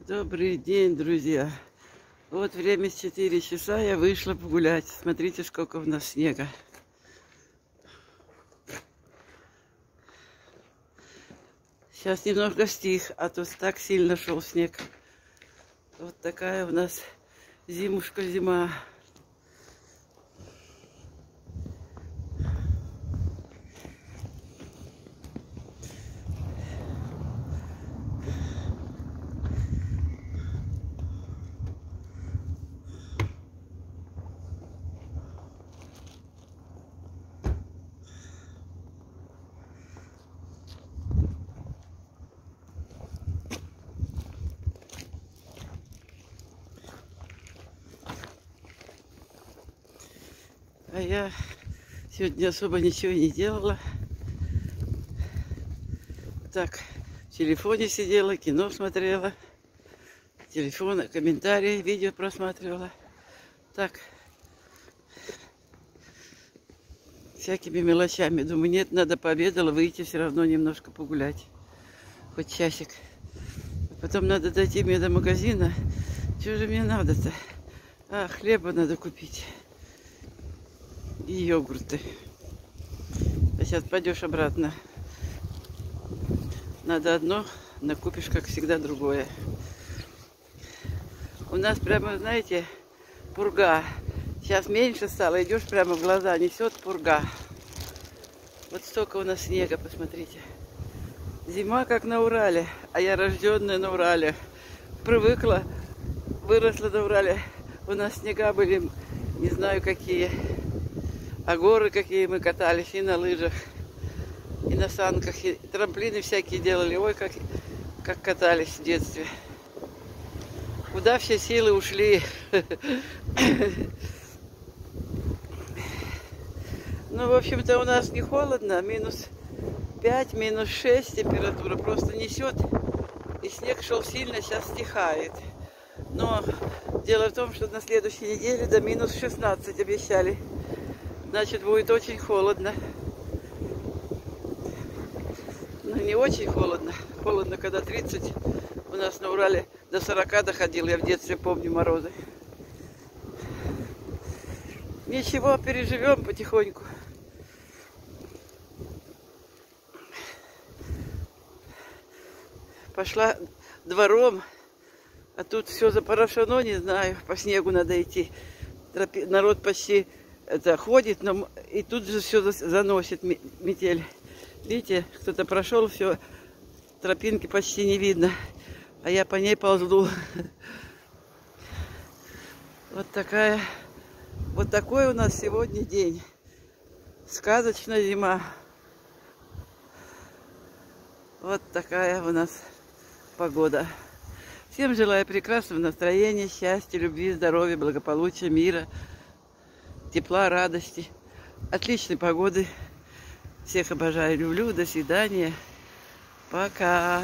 Добрый день, друзья. Вот время 4 часа, я вышла погулять. Смотрите, сколько у нас снега. Сейчас немножко стих, а то так сильно шел снег. Вот такая у нас зима. А я сегодня особо ничего не делала. Так, в телефоне сидела, кино смотрела. Телефон, комментарии, видео просматривала. Так, всякими мелочами. Думаю, нет, надо пообедала, выйти все равно немножко погулять. Хоть часик. Потом надо дойти мне до магазина. Что же мне надо-то? А, хлеба надо купить. И йогурты. А сейчас пойдешь обратно. Надо одно, накупишь, как всегда, другое. У нас прямо, знаете, пурга. Сейчас меньше стало, идешь прямо в глаза, несет пурга. Вот столько у нас снега, посмотрите. Зима как на Урале, а я рожденная на Урале. Привыкла, выросла на Урале. У нас снега были, не знаю какие. А горы какие мы катались и на лыжах, и на санках, и трамплины всякие делали. Ой, как катались в детстве. Куда все силы ушли? Ну, в общем-то, у нас не холодно. -5, -6 температура просто несет. И снег шел сильно, сейчас стихает. Но дело в том, что на следующей неделе до -16 обещали. Значит, будет очень холодно. Ну, не очень холодно. Холодно, когда 30. У нас на Урале до 40 доходил. Я в детстве помню морозы. Ничего, переживем потихоньку. Пошла двором. А тут все запорошено, не знаю. По снегу надо идти. Народ почти... Это ходит, но и тут же все заносит метель. Видите, кто-то прошел, все, тропинки почти не видно, а я по ней ползу. Вот такой у нас сегодня день. Сказочная зима. Вот такая у нас погода. Всем желаю прекрасного настроения, счастья, любви, здоровья, благополучия, мира. Тепла, радости, отличной погоды. Всех обожаю, люблю. До свидания. Пока.